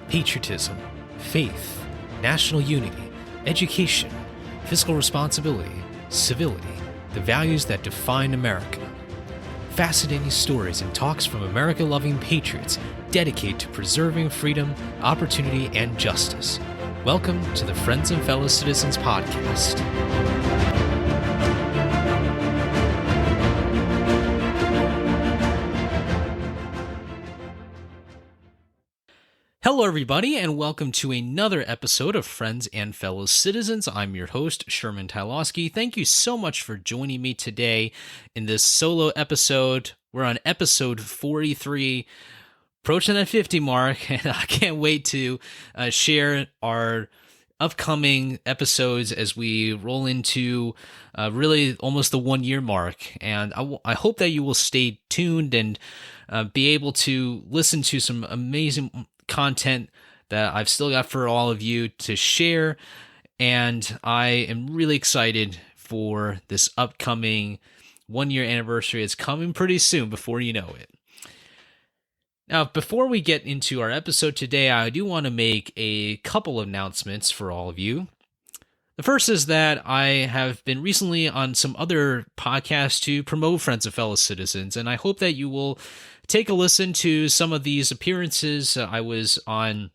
patriotism, faith, national unity, education, fiscal responsibility, civility, the values that define America. Fascinating stories and talks from America-loving patriots dedicated to preserving freedom, opportunity, and justice. Welcome to the Friends and Fellow Citizens podcast. Hello, everybody, and welcome to another episode of Friends and Fellow Citizens. I'm your host, Sherman Tylowski. Thank you so much for joining me today in this solo episode. We're on episode 43, approaching that 50 mark, and I can't wait to share our upcoming episodes as we roll into really almost the 1 year mark. And I hope that you will stay tuned and be able to listen to some amazing content that I've still got for all of you to share, and I am really excited for this upcoming 1 year anniversary. It's coming pretty soon before you know it. Now, before we get into our episode today, I do want to make a couple of announcements for all of you. The first is that I have been recently on some other podcasts to promote Friends and Fellow Citizens, and I hope that you will take a listen to some of these appearances. I was on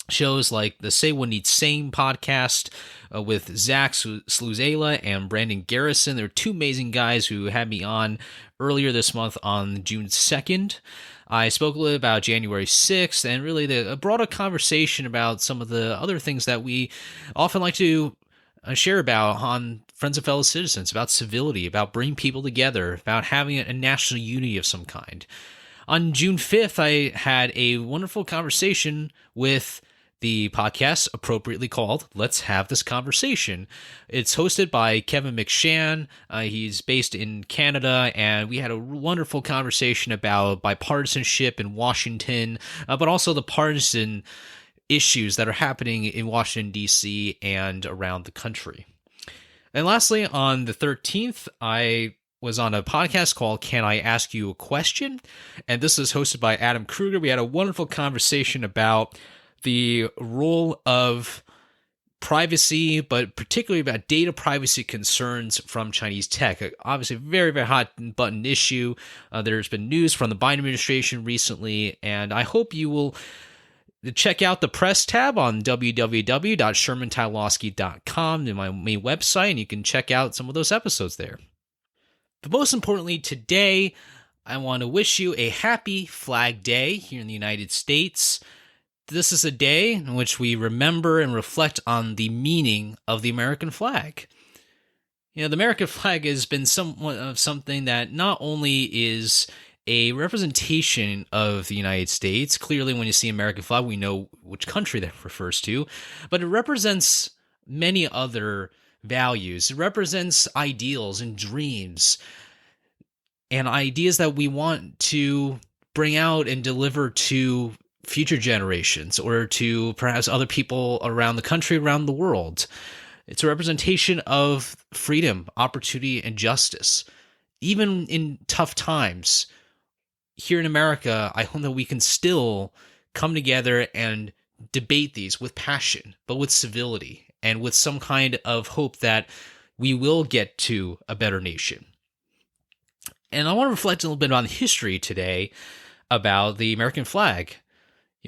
shows like the Say What Needs Saying podcast with Zach Sluzela and Brandon Garrison. They're two amazing guys who had me on earlier this month on June 2nd. I spoke a little about January 6th and really brought a conversation about some of the other things that we often like to share about on Friends and Fellow Citizens, about civility, about bringing people together, about having a national unity of some kind. On June 5th, I had a wonderful conversation with the podcast appropriately called Let's Have This Conversation. It's hosted by Kevin McShann. He's based in Canada, and we had a wonderful conversation about bipartisanship in Washington, but also the partisan issues that are happening in Washington, D.C. and around the country. And lastly, on the 13th, I was on a podcast called Can I Ask You a Question? And this is hosted by Adam Kruger. We had a wonderful conversation about the role of privacy, but particularly about data privacy concerns from Chinese tech. Obviously, a very, very hot button issue. There's been news from the Biden administration recently, and I hope you will check out the press tab on www.shermantylowski.com, my main website, and you can check out some of those episodes there. But most importantly, today, I want to wish you a happy Flag Day here in the United States. This is a day in which we remember and reflect on the meaning of the American flag. You know, the American flag has been somewhat of something that not only is a representation of the United States. Clearly, when you see American flag, we know which country that refers to, but it represents many other values. It represents ideals and dreams and ideas that we want to bring out and deliver to future generations or to perhaps other people around the country, around the world. It's a representation of freedom, opportunity, and justice. Even in tough times, here in America, I hope that we can still come together and debate these with passion, but with civility and with some kind of hope that we will get to a better nation. And I want to reflect a little bit on history today about the American flag.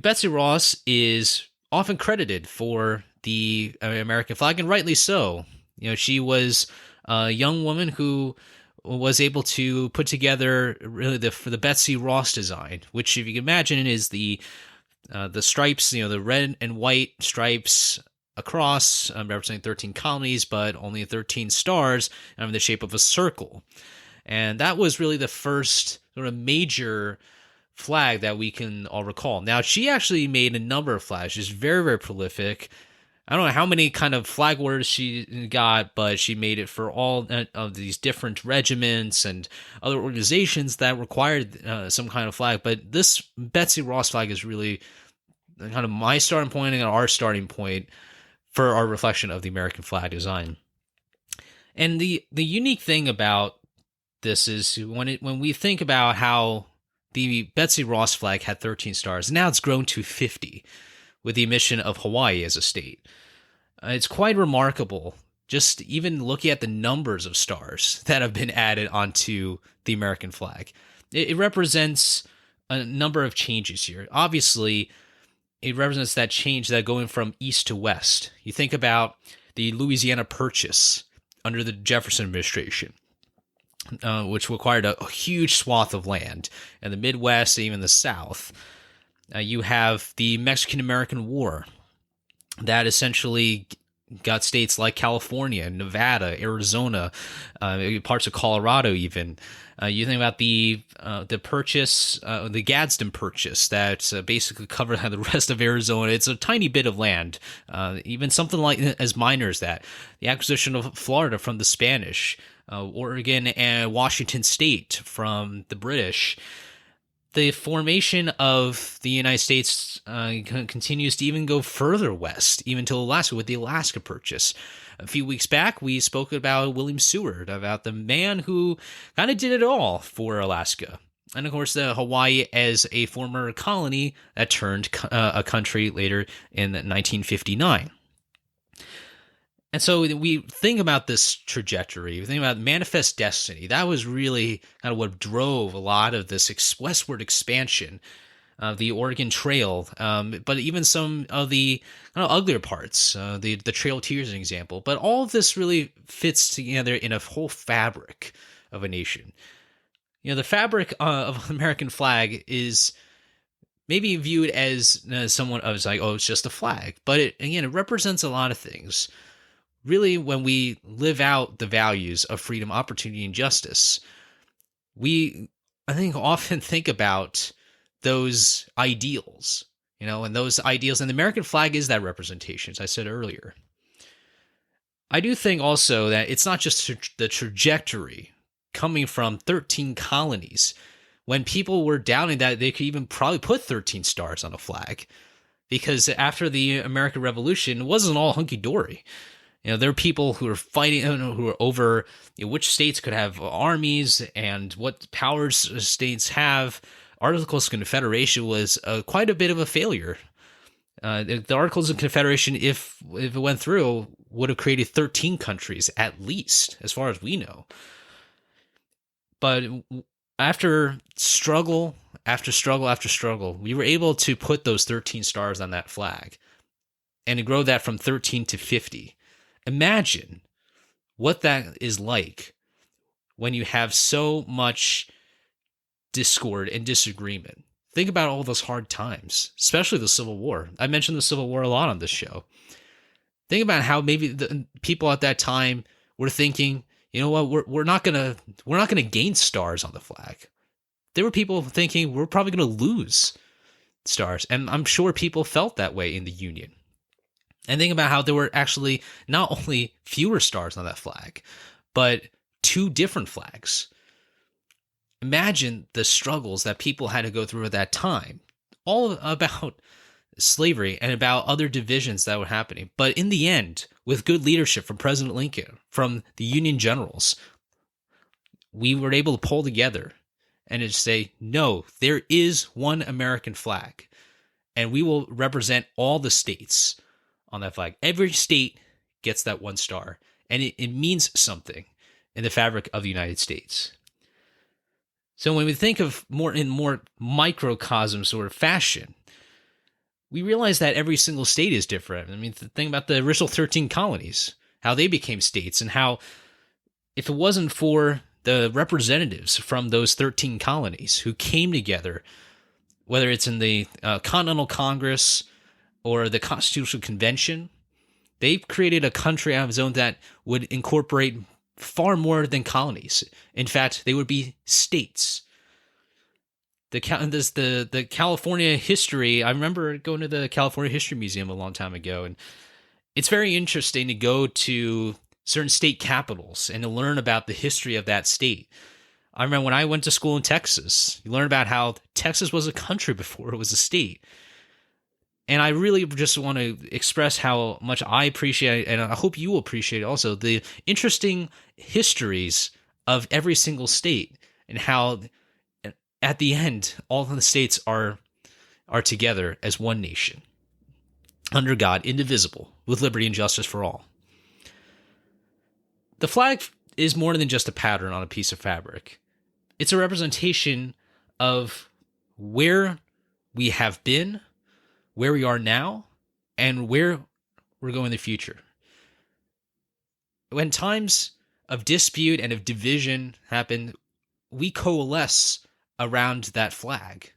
Betsy Ross is often credited for the American flag, and rightly so. You know, she was a young woman who was able to put together really the Betsy Ross design, which, if you can imagine, is the stripes, you know, the red and white stripes across, representing 13 colonies, but only 13 stars in the shape of a circle. And that was really the first sort of major flag that we can all recall. Now, she actually made a number of flags. She's very, very prolific. I don't know how many kind of flag orders she got, but she made it for all of these different regiments and other organizations that required some kind of flag. But this Betsy Ross flag is really kind of my starting point and our starting point for our reflection of the American flag design. And the unique thing about this is when we think about how the Betsy Ross flag had 13 stars, now it's grown to 50. with the omission of Hawaii as a state. It's quite remarkable, just even looking at the numbers of stars that have been added onto the American flag. It represents a number of changes here. Obviously, it represents that change that going from east to west. You think about the Louisiana Purchase under the Jefferson administration, which required a huge swath of land in the Midwest, even the South. You have the Mexican-American War that essentially got states like California, Nevada, Arizona, parts of Colorado even. You think about the purchase, the Gadsden Purchase that basically covered the rest of Arizona. It's a tiny bit of land, even something like as minor as that. The acquisition of Florida from the Spanish, Oregon and Washington State from the British. The formation of the United States continues to even go further west, even to Alaska with the Alaska Purchase. A few weeks back, we spoke about William Seward, about the man who kind of did it all for Alaska. And of course, the Hawaii as a former colony that turned a country later in 1959. And so we think about this trajectory, we think about manifest destiny. That was really kind of what drove a lot of this westward expansion of the Oregon Trail, but even some of the uglier parts, the Trail of Tears, an example. But all of this really fits together in a whole fabric of a nation. The fabric of the American flag is maybe viewed as someone of like, oh, it's just a flag. But it represents a lot of things. Really, when we live out the values of freedom, opportunity, and justice, we, I think, often think about those ideals, and those ideals, and the American flag is that representation, as I said earlier. I do think also that it's not just the trajectory coming from 13 colonies. When people were doubting that they could even probably put 13 stars on a flag, because after the American Revolution, it wasn't all hunky-dory. There are people who are fighting, who are over which states could have armies and what powers states have. Articles of Confederation was quite a bit of a failure. The Articles of Confederation, if it went through, would have created 13 countries at least, as far as we know. But after struggle after struggle after struggle, we were able to put those 13 stars on that flag and to grow that from 13 to 50. Imagine what that is like when you have so much discord and disagreement. Think about all those hard times, especially the Civil War. I mentioned the Civil War a lot on this show. Think about how maybe the people at that time were thinking, we're not gonna gain stars on the flag. There were people thinking we're probably gonna lose stars, and I'm sure people felt that way in the Union. And think about how there were actually not only fewer stars on that flag, but 2 different flags. Imagine the struggles that people had to go through at that time, all about slavery and about other divisions that were happening. But in the end, with good leadership from President Lincoln, from the Union generals, we were able to pull together and just say, no, there is one American flag, and we will represent all the states on that flag. Every state gets that 1 star, and it means something in the fabric of the United States. So when we think of more microcosm sort of fashion, we realize that every single state is different. I mean, think about the original 13 colonies, how they became states, and how if it wasn't for the representatives from those 13 colonies who came together, whether it's in the Continental Congress or the Constitutional Convention, they've created a country on its own that would incorporate far more than colonies. In fact, they would be states. The California history, I remember going to the California History Museum a long time ago, and it's very interesting to go to certain state capitals and to learn about the history of that state. I remember when I went to school in Texas, you learn about how Texas was a country before it was a state. And I really just want to express how much I appreciate, and I hope you will appreciate also, the interesting histories of every single state and how at the end, all of the states are together as one nation. under God, indivisible, with liberty and justice for all. The flag is more than just a pattern on a piece of fabric. It's a representation of where we have been, where we are now, and where we're going in the future. When times of dispute and of division happen, we coalesce around that flag.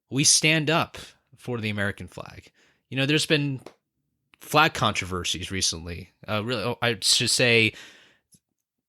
We stand up for the American flag. There's been flag controversies recently. I should say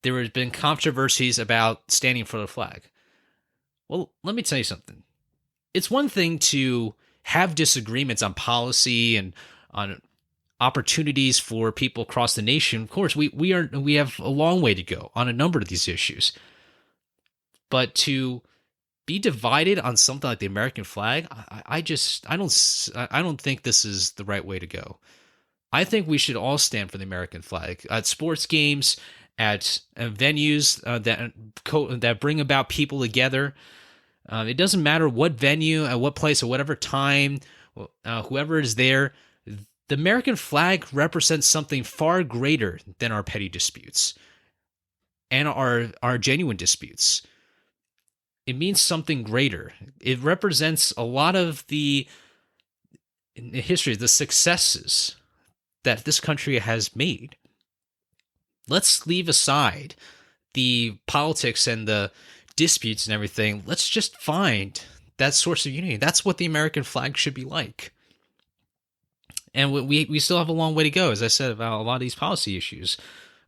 there have been controversies about standing for the flag. Well, let me tell you something. It's one thing to have disagreements on policy and on opportunities for people across the nation. Of course, we have a long way to go on a number of these issues. But to be divided on something like the American flag, I don't think this is the right way to go. I think we should all stand for the American flag at sports games, at venues that bring about people together. It doesn't matter what venue, at what place, at whatever time, whoever is there. The American flag represents something far greater than our petty disputes and our genuine disputes. It means something greater. It represents a lot of the history, the successes that this country has made. Let's leave aside the politics and the disputes and everything. Let's just find that source of unity. That's what the American flag should be like. And we still have a long way to go, as I said, about a lot of these policy issues.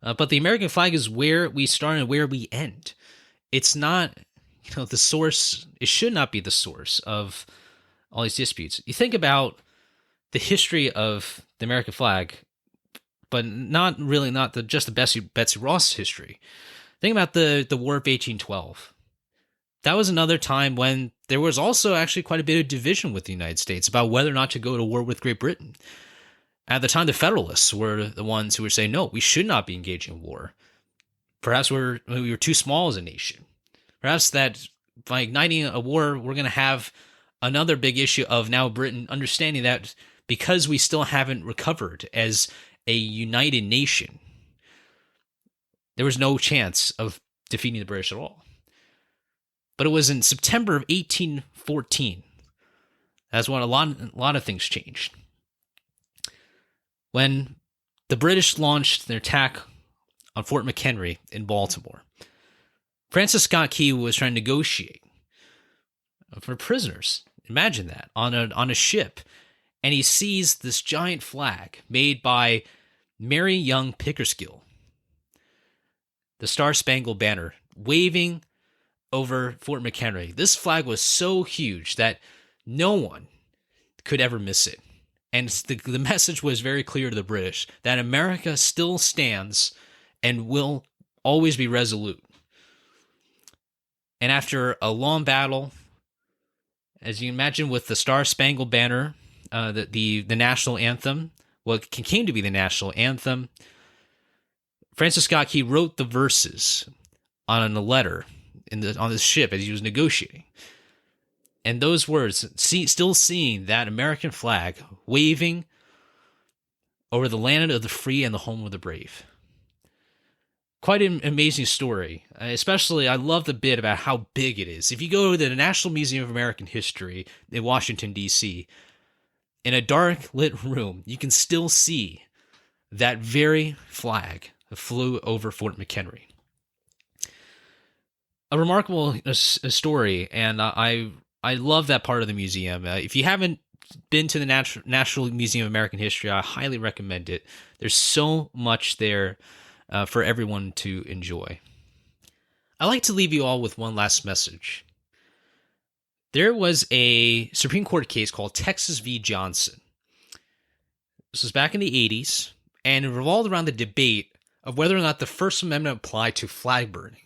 But the American flag is where we start and where we end. It's not, the source. It should not be the source of all these disputes. You think about the history of the American flag, but not just the Betsy Ross history. Think about the War of 1812. That was another time when there was also actually quite a bit of division with the United States about whether or not to go to war with Great Britain. At the time, the Federalists were the ones who were saying, no, we should not be engaging in war. Perhaps we were too small as a nation. Perhaps that by igniting a war, we're going to have another big issue of now Britain understanding that because we still haven't recovered as a united nation, there was no chance of defeating the British at all. But it was in September of 1814. That's when a lot of things changed. When the British launched their attack on Fort McHenry in Baltimore, Francis Scott Key was trying to negotiate for prisoners. Imagine that, on a ship. And he sees this giant flag made by Mary Young Pickersgill, the Star-Spangled Banner, waving over Fort McHenry. This flag was so huge that no one could ever miss it. And the message was very clear to the British that America still stands and will always be resolute. And after a long battle, as you imagine, with the Star-Spangled Banner, the national anthem, what came to be the national anthem, Francis Scott Key wrote the verses on a letter on this ship as he was negotiating. And those words, still seeing that American flag waving over the land of the free and the home of the brave. Quite an amazing story. Especially, I love the bit about how big it is. If you go to the National Museum of American History in Washington, D.C., in a dark lit room, you can still see that very flag that flew over Fort McHenry. A remarkable story, and I love that part of the museum. If you haven't been to the National Museum of American History, I highly recommend it. There's so much there for everyone to enjoy. I'd like to leave you all with one last message. There was a Supreme Court case called Texas v. Johnson. This was back in the 80s, and it revolved around the debate of whether or not the First Amendment applied to flag burning.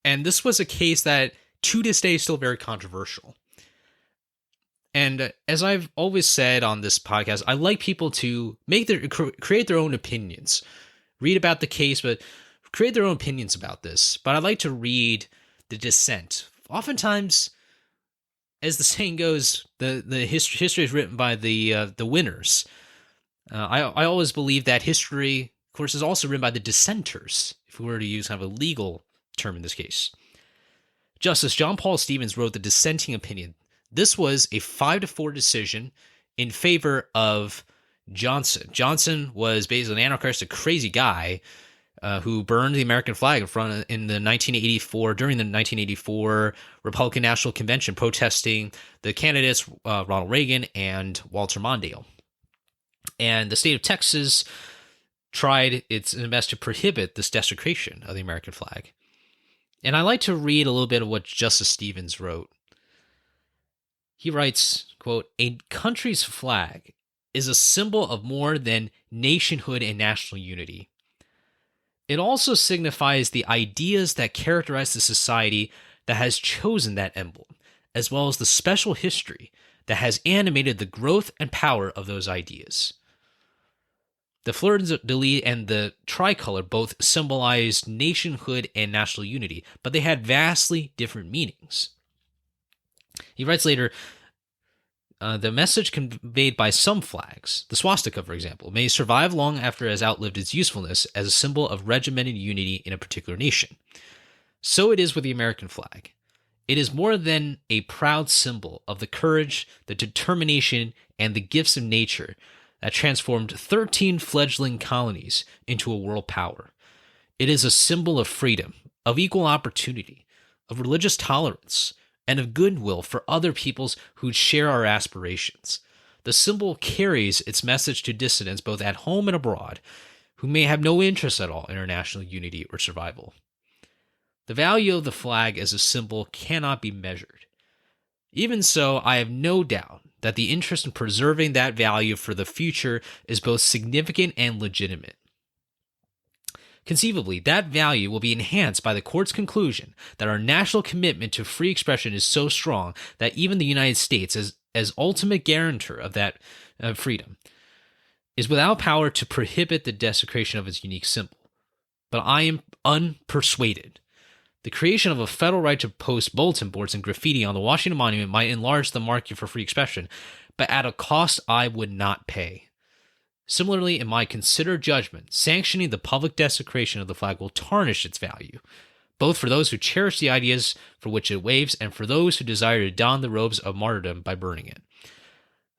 And this was a case that, to this day, is still very controversial. And as I've always said on this podcast, I like people to create their own opinions. Read about the case, but create their own opinions about this. But I'd like to read the dissent. Oftentimes, as the saying goes, the history is written by the winners. I always believe that history, of course, is also written by the dissenters, if we were to use kind of a legal term in this case. Justice John Paul Stevens wrote the dissenting opinion. This was a 5-4 decision in favor of Johnson. Johnson was basically an anarchist, a crazy guy who burned the American flag during the 1984 Republican National Convention, protesting the candidates Ronald Reagan and Walter Mondale. And the state of Texas tried its best to prohibit this desecration of the American flag. And I like to read a little bit of what Justice Stevens wrote. He writes, quote, "A country's flag is a symbol of more than nationhood and national unity. It also signifies the ideas that characterize the society that has chosen that emblem, as well as the special history that has animated the growth and power of those ideas. The fleur-de-lis and the tricolor both symbolized nationhood and national unity, but they had vastly different meanings." He writes later, the message conveyed by some flags, the swastika, for example, may survive long after it has outlived its usefulness as a symbol of regimented unity in a particular nation. So it is with the American flag. It is more than a proud symbol of the courage, the determination, and the gifts of nature that transformed 13 fledgling colonies into a world power. It is a symbol of freedom, of equal opportunity, of religious tolerance, and of goodwill for other peoples who share our aspirations. The symbol carries its message to dissidents both at home and abroad, who may have no interest at all in our national unity or survival. The value of the flag as a symbol cannot be measured. Even so, I have no doubt that the interest in preserving that value for the future is both significant and legitimate. Conceivably, that value will be enhanced by the court's conclusion that our national commitment to free expression is so strong that even the United States, as ultimate guarantor of that freedom, is without power to prohibit the desecration of its unique symbol. But I am unpersuaded. The creation of a federal right to post bulletin boards and graffiti on the Washington Monument might enlarge the market for free expression, but at a cost I would not pay. Similarly, in my considered judgment, sanctioning the public desecration of the flag will tarnish its value, both for those who cherish the ideas for which it waves and for those who desire to don the robes of martyrdom by burning it.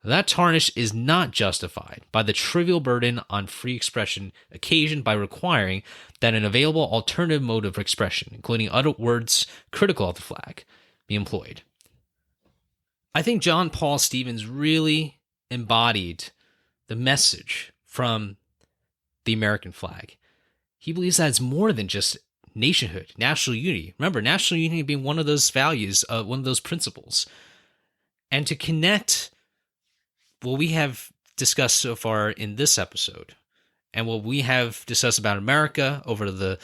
That tarnish is not justified by the trivial burden on free expression occasioned by requiring that an available alternative mode of expression, including other words critical of the flag, be employed. I think John Paul Stevens really embodied the message from the American flag. He believes that it's more than just nationhood, national unity. Remember, national unity being one of those values, one of those principles. And to connect what we have discussed so far in this episode and what we have discussed about America over the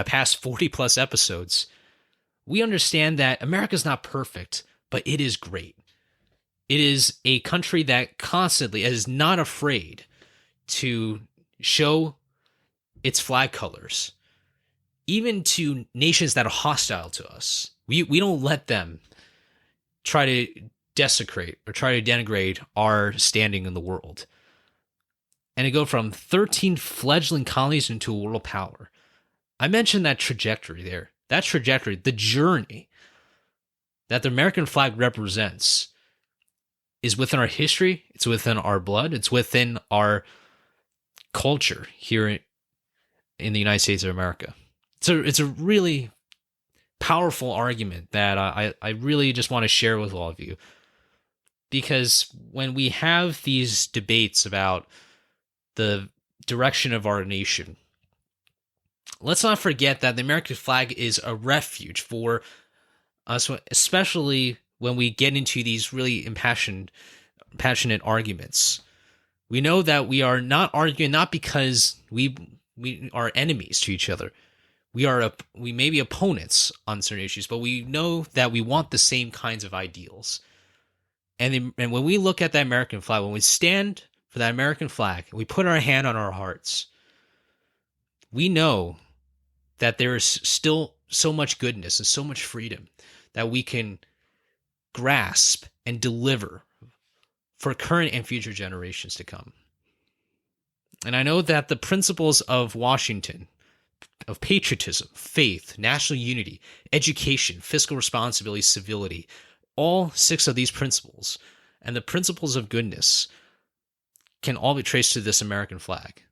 past 40 plus episodes, we understand that America is not perfect, but it is great. It is a country that constantly is not afraid to show its flag colors, even to nations that are hostile to us. We don't let them try to desecrate or try to denigrate our standing in the world. And to go from 13 fledgling colonies into a world power. I mentioned that trajectory there. That trajectory, the journey that the American flag represents is within our history, it's within our blood, it's within our culture here in the United States of America. It's a really powerful argument that I really just want to share with all of you. Because when we have these debates about the direction of our nation, let's not forget that the American flag is a refuge for us, especially when we get into these really passionate arguments. We know that we are not arguing not because we are enemies to each other. We may be opponents on certain issues, but we know that we want the same kinds of ideals. And when we look at that American flag, when we stand for that American flag, and we put our hand on our hearts, we know that there is still so much goodness and so much freedom that we can grasp and deliver for current and future generations to come. And I know that the principles of Washington, of patriotism, faith, national unity, education, fiscal responsibility, civility, all 6 of these principles and the principles of goodness can all be traced to this American flag.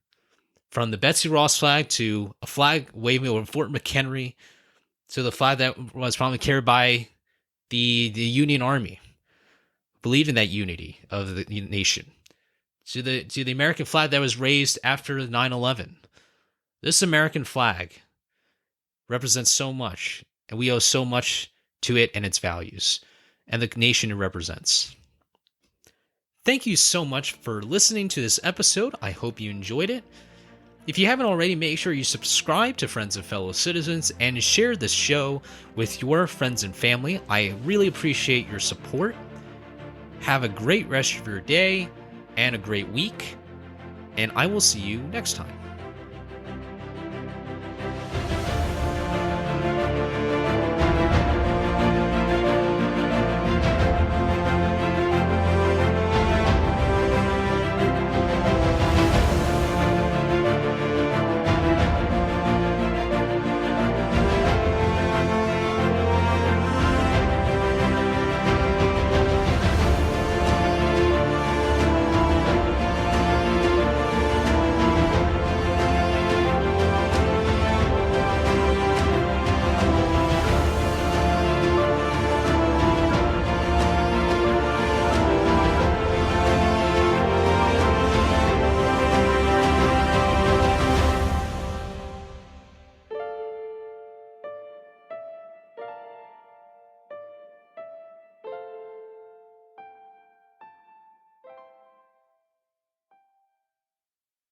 From the Betsy Ross flag to a flag waving over Fort McHenry to the flag that was probably carried by the Union Army, believed in that unity of the nation, to the American flag that was raised after 9/11. This American flag represents so much, and we owe so much to it and its values, and the nation it represents. Thank you so much for listening to this episode. I hope you enjoyed it. If you haven't already, make sure you subscribe to Friends and Fellow Citizens and share this show with your friends and family. I really appreciate your support. Have a great rest of your day and a great week, and I will see you next time.